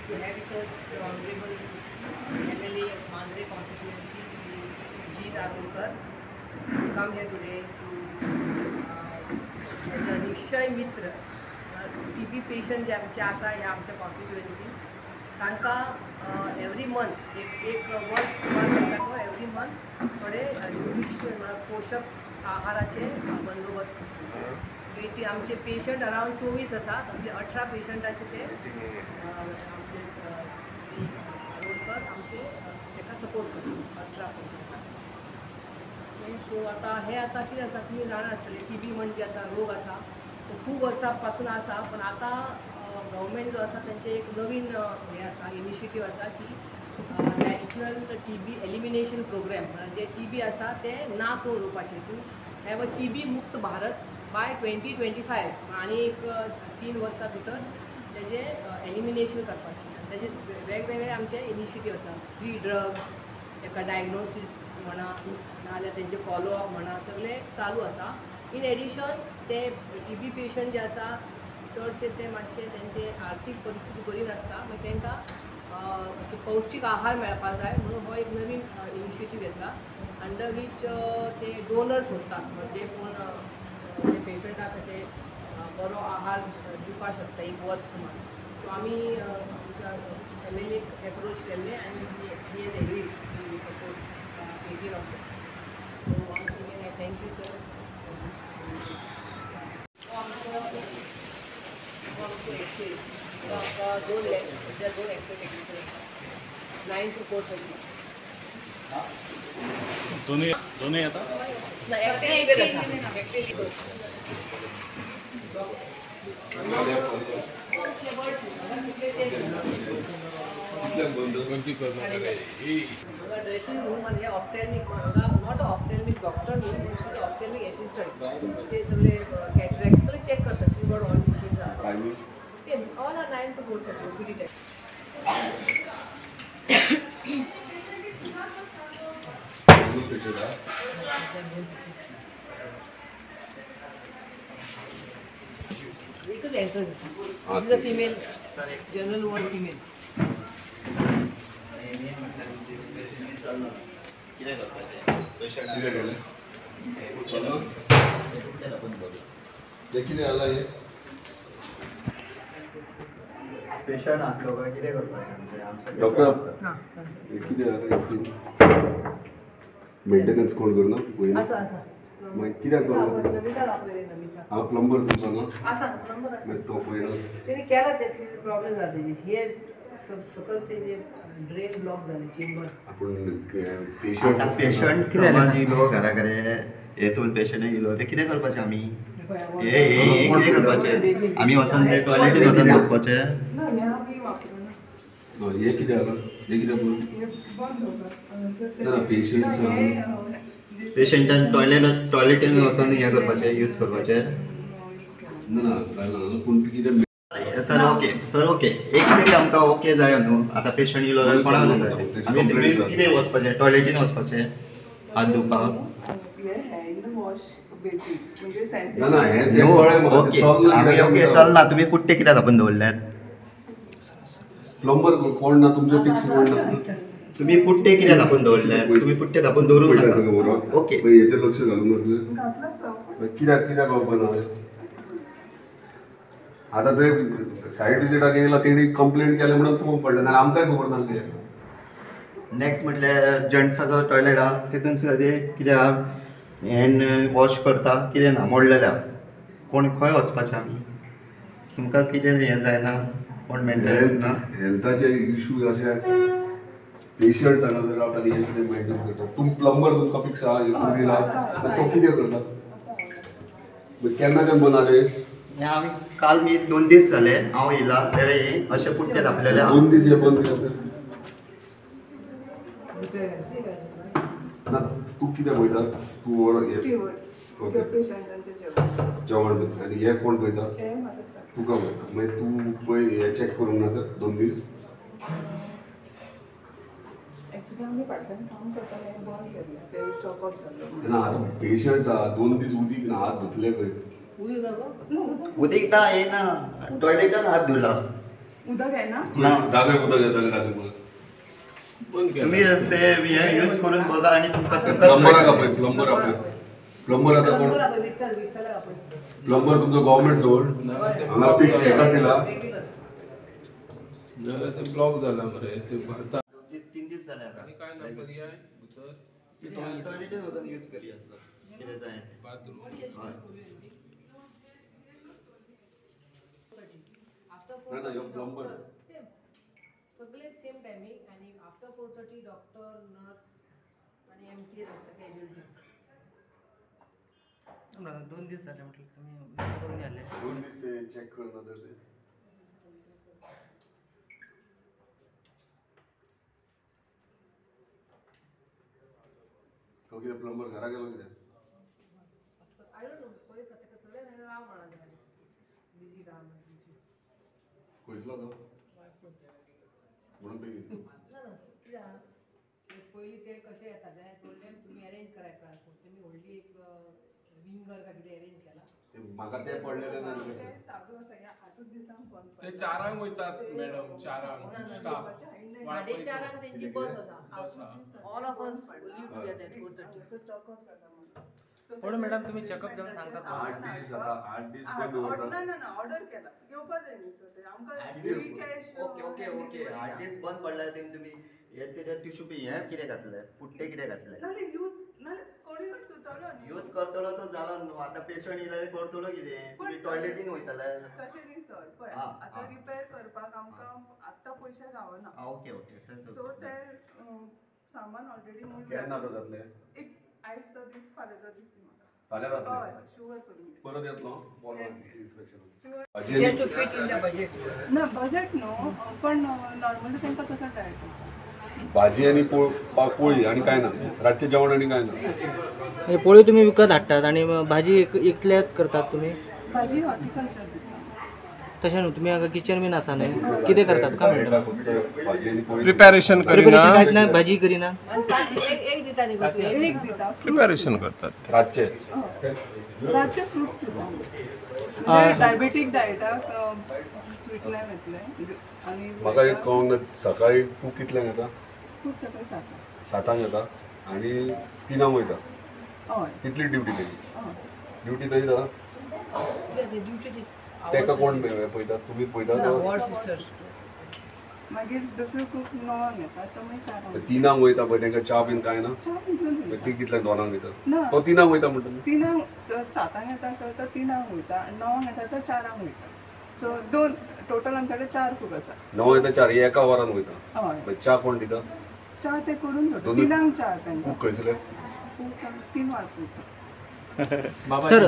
to have with us the Honorable MLA of Mandre constituency, Shri G. Darulkar, has come here today to, as a Nishay Mitra, TB patient जे आमचे आसा ह्या आमच्या constituency तांकां every month एक वर्स करता एवरी मंथ थोडे न्यूट्रिशनल म्हळ्यार पोशक आहाराचे बंदोबस्त करता. आमचे पेशंट अरावंड 24 आसा, तातूंतले 18 पेशंटाचे ते आमचे श्री दारोडकर आमचे ताका सपोर्ट करता 18 पेशंटांक. सो आता कितें आसा तुमी जाणा आसतले TB म्हणजे आता रोग आसा तो खूब वर्सां पासून आसा, पण आता गव्हर्मेंट जो आसा तेंचे एक नवीन हे आसा इनिशिएटीव आसा की नॅशनल TB एलिमिनेशन प्रोग्राम म्हळ्यार जे TB आसा ते ना करून उडोवपाचें. टू हॅव अ TB मुक्त भारत बाय 2025 आनी एक 3 वर्सां भितर तेजें एलिमिनेशन करपाचें. तेजे वेगवेगळे आमचे इनिशिएटीव आसा. फ्री ड्रग्स, ताका डायग्नोसीस म्हणा नाजाल्यार तेंचे फॉलोअप म्हणा सगळे चालू आसा. इन एडिशन ते TB पेशंट जे आसा चडशे ते मातशे तेंचे आर्थीक परिस्थिती बरी नासता, मागीर तांकां अशें पौश्टीक आहार मेळपाक जाय म्हणून हो एक नवीन इनिशिएटीव घेतला अंडर वीच ते डोनर्स सोदतात म्हणजे कोण ते पेशंटाक अशें बरो आहार दिवपाक शकता एक वर्स सुमार. सो आमी आमच्या MLA एप्रोच केल्ले आनी he is agreed to support 18 of them. So once again I thank you sir. दोन सध्या 2 एक्सरे टेक्निशियन 9 to 4:30 दोन्ही आता ना एकटे इवेल आसा एकटे इवेल ड्रेसिंग रूम आणि ऑफ्थॅल्मिक नॉट ऑफ्थॅल्मिक डॉक्टर न्हू ऑफ्थॅल्मिक असिस्टंट ते सगळे कॅटरॅक्ट सगळे चेक करता. She got all machines are same all are 9 to 4:30 OPD time. एकच एंट्रन्स आसा. This is a female general ward female. Patient आसलो काय कितें करपाचें डॉक्टर हां मेंटेनन्स कोण करना आसा आसा मागीर कित्याक नमिता दाखयले नमिता हा प्लंबर तुमचो ना आसा नंबर आसा. मागीर तो पळयना तेणी केला ते प्रॉब्लेम जाला तेजे हे सकल तेजे ड्रेन ब्लॉक जाले चेंबर. आपूण पेशंट समज इलो घरा घरा येतून पेशंट इलो रे कितें करपाचें आमी हे कितें करपाचें आमी वचून ते टॉयलेटीन वचून न्हावपाचें. हे कितें आसा हे कितें पळोवन ना पेशंट्स पेशंटान टॉयलेटीन वचून हें करपाचें यूज करपाचें. ना जालें पूण कितें सर ओके एक तरी आमकां ओके जाय न्हू. आतां पेशंट इलो जाल्यार कोणाक जाय आमी कितें वचपाचें टॉयलेटीन वचपाचें हात धुवपाक. ओके आमी ओके चलना तुमी पुट्टे कित्याक धापून दवरल्यात. प्लंबर कोण ना तुमचो फिक्स कोण नासता. तुम्ही पुट्टे कित्याक धापून दवरल्यात तुम्ही पुट्टे धापून दवरूंक नाका. ओके हेचेर लक्ष घालूंक नासलें कित्याक कित्याक ना आतां थंय सायट विजिटाक येयला तेणी कंप्लेंट केलें म्हणून तूं पडलें ना आमकांय खबर नासलें. नेक्स्ट म्हटल्यार जेंट्साचो टॉयलेट आहा तितून सुद्दां ते कित्याक हँड वॉश करता कितें ना मोडलेल्या कोण खंय वचपाचें आमी तुमकां कितें हें जायना कोण मेंटेनन्स ना. हेल्थाचे इश्यू अशे पेशंट्स हांगा जर रावता हे कितें मेंटेन करता. तुम प्लंबर तुमकां फिक्स आहा हेतून दिला तो कितें करता केन्नाच्यान बंद जालें. हें आमी काल मी 2 दीस जाले हांव येयला जाल्यार अशे पुट्टे धापलेले आहा. 2 दीस हे बंद केलें ना तूं कितें पळयता तूं ओके जेवण आनी हे कोण पळयता तुका पळयता मागीर तूं पळय हे चॅक करूंक ना तर 2 दीस. ना आतां पेशंट्स आहा 2 दीस उदीक ना हात धुतले खंय उदीक ना येना टॉयलेटान हात धुला उदक आहे ना दादर उदक येताले दादर उदक तुम्ही असे हे यूज करून बघा आणि तुमका प्लंबराक आपय प्लंबर आता कोण विठ्ठल आपण प्लंबर तुमचं गव्हर्नमेंट जवळ हांगा फिक्स एका दिला जाल्यार ते ब्लॉक जाला मरे ते भरता 3 दीस जाले आता आणि काय ना पर्याय भितर कितें टॉयलेटीन वचून यूज करया कितें जाय बाथरूम ना ना यो प्लंबर सगळे सेम टायमिंग आणि आफ्टर 4:30 डॉक्टर नर्स आणि MTS असतं कॅज्युअल्टी 2 दिवस झाले म्हटलं तुम्ही करून आले 2 दिवस ते चेक करणार ते तो किती प्लंबर घरा गेलो किती आय डोंट नो पळय ताका सगळे राव म्हणाले बिझी राव खंयचलो तो म्हणून बेगीन ना कित्याक पयलीं ते कशें येता जाय थोडे तुम्ही अरेंज करायचा तेमी व्हडली एक विंगर काय कितें अरेंज केला म्हाका ते पडलेले ना चालू आसा या 8 दिसांक बंद ते 4 वयतात मॅडम 4 स्टाफ 4:30 त्यांची बस आसा all of us live together 4:30 पण मॅडम तुम्ही चेकअप जाऊन सांगतात 8 दिवस आता 8 दिवस बंद उरता ना ऑर्डर केला येवपा जाय न्ही सर ते आमकां ओके 8 दीस बंद पडला तुम्ही हे त्याच्या टिश्यू हे कितें घातले पुट्टे कितें घातले नाले यूज नाले कोणीच तुतलो न्ही यूज करतलो तो जालो न्हू आता पेशंट येयल्यार करतलो कितें तुम्ही टॉयलेटीन वयतले तशें न्ही सर पळय आं, आतां आं. रिपेर करपाक आमकां आत्तां पयशे गावना ओके सो ते सामान ऑलरेडी केन्ना तो जातले एक आयजचो दीस फाल्यांचो दीस दी म्हाका फाल्यां जातले हय शुअर करून परत येतलो बोरो inspection just to fit in the budget ना बजेट न्हू पण नॉर्मली तांकां तसो डायट आसा भाजी आणि पोळी आणि काय ना रातचे जेवण आणि काय ना पोळी तुम्ही विकत हाडटात आणि भाजी इकल्यात करतात तुम्ही भाजी हॉर्टिकल्चर दिता तशें न्हू तुम्ही हांगा किचन बीन आसा न्हू कितें करतात काय म्हणटा भाजी आणि पोळी प्रिपॅरेशन प्रिपरेशन कांयच ना भाजी करिना एक दिता न्ही गो एक दिता प्रिपॅरेशन करतात रातचे रातचे फ्रुट्स दिता डायबेटीक डायटाक स्वीटनेस येतले आनी म्हाका एक कळोंक ना सकाळी तूं कितल्यांक येता खूब सकाळी साता 7 येता आणि 3 वयता हय कितली ड्युटी तेजी हय ड्युटी तरी जाता ड्युटी तेका कोण पळयता तुमी पळयता वॉर्ड सिस्टर मागीर दुसरो खूब 9 येता तो मागीर 4 3 वयता पळय तेंका च्या बीन काय ना च्या पिवन ती कितल्या 2 येता ना तो 3 वयता म्हणटा 3 7 येता सर तो 3 वयता 9 येता तो 4 वयता सो 2 टोटल आमचे कडेन 4 खूब आसा 9 येता 4 एका वरान वयता हय च्या कोण दिता च्या ते करून दवरता दोनूय? 3 4 तांकां खूब खंयसले 3 वाजता सर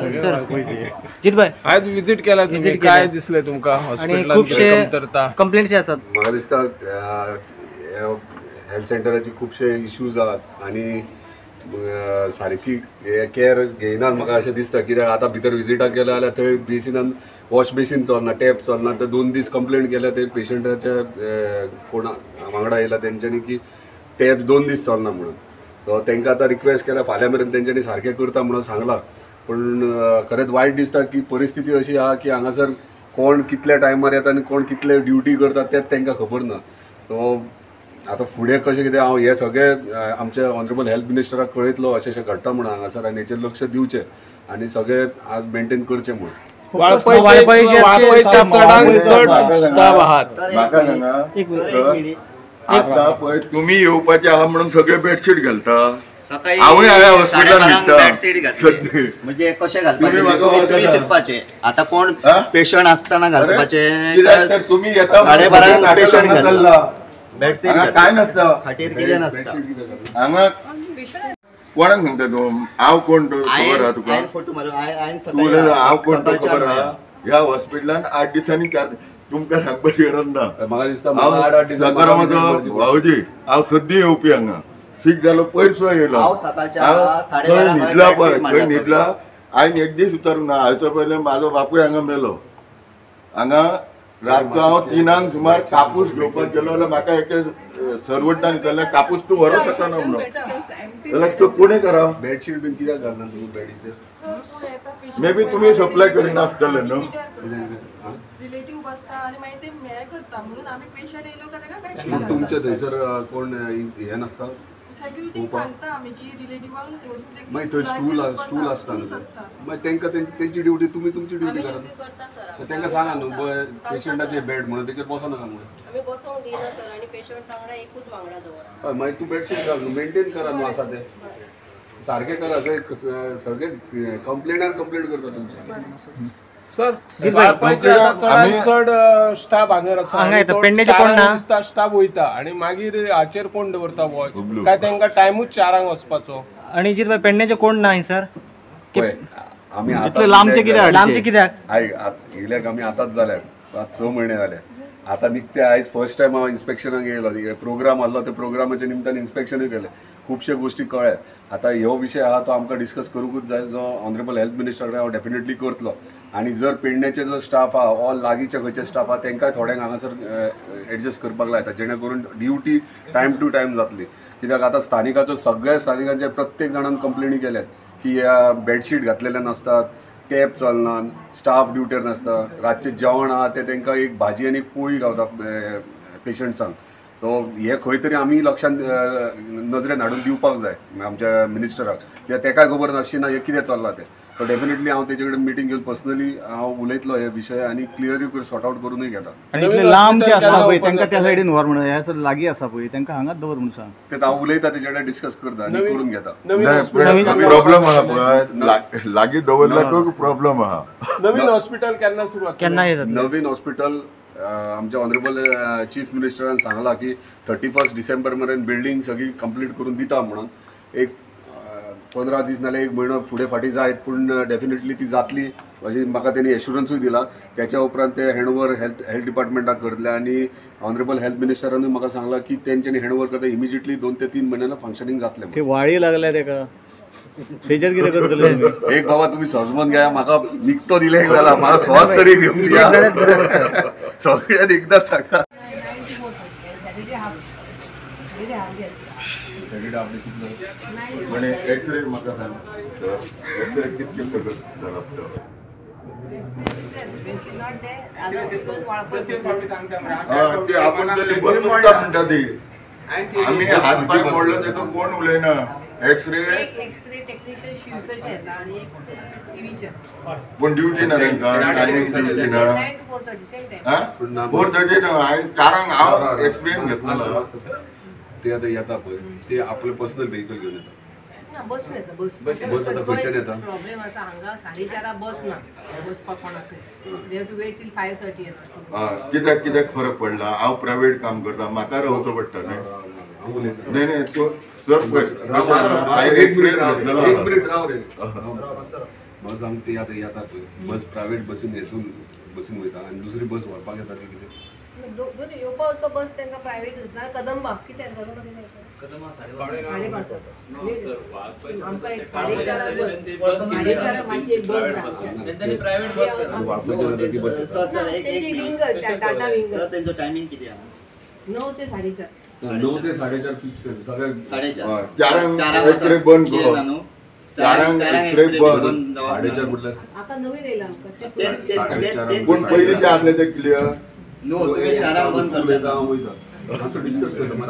जितबाई आज विजिट केला तुम्ही काय दिसले तुमका आणि हॉस्पिटलात खूपशे कमतरता कंप्लेंट्स आसात म्हाका दिसता हेल्थ सेंटराचे खुबशे इश्यूज आहात आणि सारकी केअर घेयनात म्हाका अशें दिसता कित्याक आतां भितर विजिटाक गेले जाल्यार थंय बेसिनान वॉश बेसीन चलना टॅप चलना तर 2 दीस कंप्लेंट केल्या ते पेशंटाच्या कोणा वांगडा येयला तेंच्यांनी की टॅप 2 दीस चलना म्हणून तो तांकां आतां रिक्वेस्ट केल्या फाल्यां मेरेन तेंच्यांनी सारकें करता म्हणून सांगलां पण खरेंच वायट दिसता की परिस्थिती अशी आहा की हांगासर कोण कितल्या टायमार येता आनी कोण कितले ड्युटी करता तेंच तांकां खबर ना तो आतां फुडें कशें कितें हांव हे सगळें आमचे ऑनरेबल हेल्थ मिनिस्टराक कळयतलो अशें घडटा म्हणून हांगासर आनी हेचेर लक्ष दिवचें आनी सगळें आज मेंटेन करचें म्हणून वाळपयचे चडांत चड स्टाफ आहात म्हाका सांगा आता पळय तुम्ही येवपाचे आहा म्हणून सगळे बेडशीट घालता सकाळी हांवूय हांगा हॉस्पिटलांत 12:30 न्हिदता. बेडशीट घातली. सद्य. म्हणजे कशें तुम्ही म्हाका घालपाचे वळखता. तुम्ही चिंतपाचे आता कोण हा? पेशंट असताना घालपाचे कित्याक तर तुम्ही येता म्हणून 12:30 सगळें पेशंट नाटक हांगा घातला चल्ला. बेडशीट हांगा घातला. काय नसता खाटीर कितें नसता हांगा कोणाक सांगता तूं हांव कोण तो खबर आहा तुका हांवें फोटो मारून हांवें तूं उलयता हांव कोण तो सकाळच्या खबर आहा ह्या हॉस्पिटलान 8 दिसांनी 4 तुमकां सांगपाची गरज ना म्हाका दिसता हांव सकारामाचो भाऊजी हांव सद्दी येवपी हांगा सीक जालो पयर सुद्दां येयलो हांव सकाळच्या हांव 12:30 थंय न्हिदला पळय बेडशीट थंय मांडला न्हिदला हांवें एक दीस उतारूंक ना हाचो पयले म्हाजो बापूय हांगा मेलो हांगा रातचो हांव 3 सुमार कापूस घेवपाक गेलो जाल्यार म्हाका एके सर्वंटान विचारलें कापूस तूं व्हरोंक शकना म्हणून जाल्यार तो कोणें करा बेडशीट बीन कित्याक घालना तुमी बेडीचेर मे बी तुमी सप्लाय करिना आसतले न्हू रिलेटिव्ह बसता आणि मागीर ते मेळ करता म्हणून आमी पेशंट येयलो काय ताका बेडशीट मग घालता तुमच्या थंयसर कोण हे नासता सेक्युरिटीक सांगता आमी की रिलेटिव्हांक मागीर थंय स्टूल आसता मागीर तांकां तेंची ड्युटी तुमी तुमची ड्युटी करा तांकां सांगा न्हू पेशंटाचे बेड म्हणून तेचेर बसो नाका म्हणून आमी बसोंक दिना सर आणि पेशंट वांगडा एकूच वांगडा दवर हय मागीर तूं बेडशीट घाल न्हू मेंटेन करा न्हू आसा ते सारकें करा सगळे कंप्लेंटार कंप्लेंट करता तुमचे सर वाळपायचे आतां चडांत चड स्टाफ हांगर आसा हांगा येता, तो पेडणेचे कोण ना? 4 दिसता स्टाफ वयता आणि मागीर हाचेर कोण दवरता वॉच काय तांकां टायमूच 4 वचपाचो आणि जितले पेडण्याचे कोण ना सर पळय, आमी इतले लांबचे कित्याक येयल्याक आमी आतांच जाल्यात 6 म्हयने जाले आतां निकते आयज फर्स्ट टायम हांव इन्स्पेक्शनाक येयलो प्रोग्राम आसलो त्या प्रोग्रामाच्या निमतान इन्स्पेक्शनूय केलें खुबशे गोश्टी कळ्ळ्यात आतां ह्यो विशय आहा तो आमकां डिस्कस करूंकूच जाय जो ऑनरेबल हेल्थ मिनिस्टर हांव डेफिनेटली करतलो आनी जर पेडण्याचे जो स्टाफ आहा ऑल लागींचे खंयचे स्टाफ आहा तांकांय थोड्यांक हांगासर एडजस्ट करपाक लायता जेणे करून ड्युटी टायम टू टायम जातली कित्याक आतां सगळ्या स्थानिकांचे प्रत्येक जाणान कंप्लेनी केल्यात की ह्या बेडशीट घातलेले नासतात टॅप चलनात स्टाफ ड्युटीर नासता रातचें जेवण आहा तें तांकां एक भाजी आनी एक पोळी गावता पेशंट्सांक तो हे खंय तरी आमी लक्षांत नजरेन हाडून दिवपाक जाय आमच्या मिनिस्टराक कित्याक तेकाय खबर नासची ना हे कितें चल्लां तें सो डेफिनेटली हांव तेजे कडेन मिटींग घेवन पर्सनली हांव उलयतलो हे विशय आनी क्लियरूय सॉर्ट आउट करूनय घेता आणि इतले लांबचे आसा पळय तांकां त्या सायडीन व्हर म्हणून ह्या लागीं आसा पळय तांकां हांगाच दवर म्हणून सांग तें हांव उलयता तेजे कडेन डिस्कस करता आनी करून घेता प्रॉब्लेम आहा पळय लागीं दवरल्याक प्रॉब्लेम आहा नवीन हॉस्पिटल केन्ना सुरू केन्ना येतात नवीन हॉस्पिटल आमच्या ऑनरेबल चीफ मिनिस्टरान सांगला की 31 डिसेंबर मेरेन बिल्डींग सगळी कंप्लीट करून दिता म्हणून एक 15 दीस नाल्यार एक म्हयनो फुडें फाटीं जायत पूण डेफिनेटली ती जातली अशी म्हाका तेणी एश्युरन्सूय दिला त्याच्या उपरांत ते हँडओवर हेल्थ डिपार्टमेंटाक करतले आनी ऑनरेबल हेल्थ मिनिस्टरानूय म्हाका सांगला की तेंच्यांनी हँडओवर करता इमिजिएटली 2 ते 3 म्हयन्यान फंक्शनींग जातलें ते वाळी लागल्या तेका तेजेर कितें करतले तुमी एक बाबा तुम्ही सहजमन घ्या म्हाका निकतो दिले जाला म्हाका स्वास तरी घेवन दिया सगळ्यात एकदाच सांगा म्हणे एक्सरे म्हाका सांग एक्सरे कितके फरक जाला ते आपण केली बस सुद्धा म्हणटा ती आम्ही हात पाय मोडलो तेका कोण उलयना एक्सरे टेक्निशियन शिवसाचे येता आणि एक टीव्हीच्या पण ड्युटी ना तांकां टायमिंग ड्युटी ना 9 to 4:30 सेम टाइम 4:30 ना कारण हांव एक्सपिरियन्स घेतलो ते आता येता पळय ते आपले पर्सनल व्हेकल घेवन येता ना बस येता बस आता खंयच्यान येता प्रॉब्लेम आसा हांगा 4:30 बस ना बसपाक कोणाक they have to wait till 5:30 येता कित्याक फरक पडला हांव प्रायवेट काम करता म्हाका रावचो पडटा न्ही नाही तो सर बस आमी ते आता येता पळय बस प्रायवेट बसीन बसीन वयता आनी दुसरी बस व्हरपाक येता ती कितें दोनी येवपा वचपा बस तांकां प्रायवेट ना कदंबा कितें कदंबा 5:30 आमकां एक 4:30 बस 4:30 मातशी एक बस जाय प्रायवेट बस तेजी विंगर टाटा विंगर तेंचो टायमिंग कितें आहा 9 ते 4:30 9 ते 4:30 फिक्स कर सगळ्या 4 एक्सरे बंद करो 4 एक्सरे बंद 4:30 म्हटल्यार आता नवीन येयला आमकां कोण पयलीं जे आसले ते क्लियर नो तुम्ही 4 बंद करता वयता असं डिस्कस करता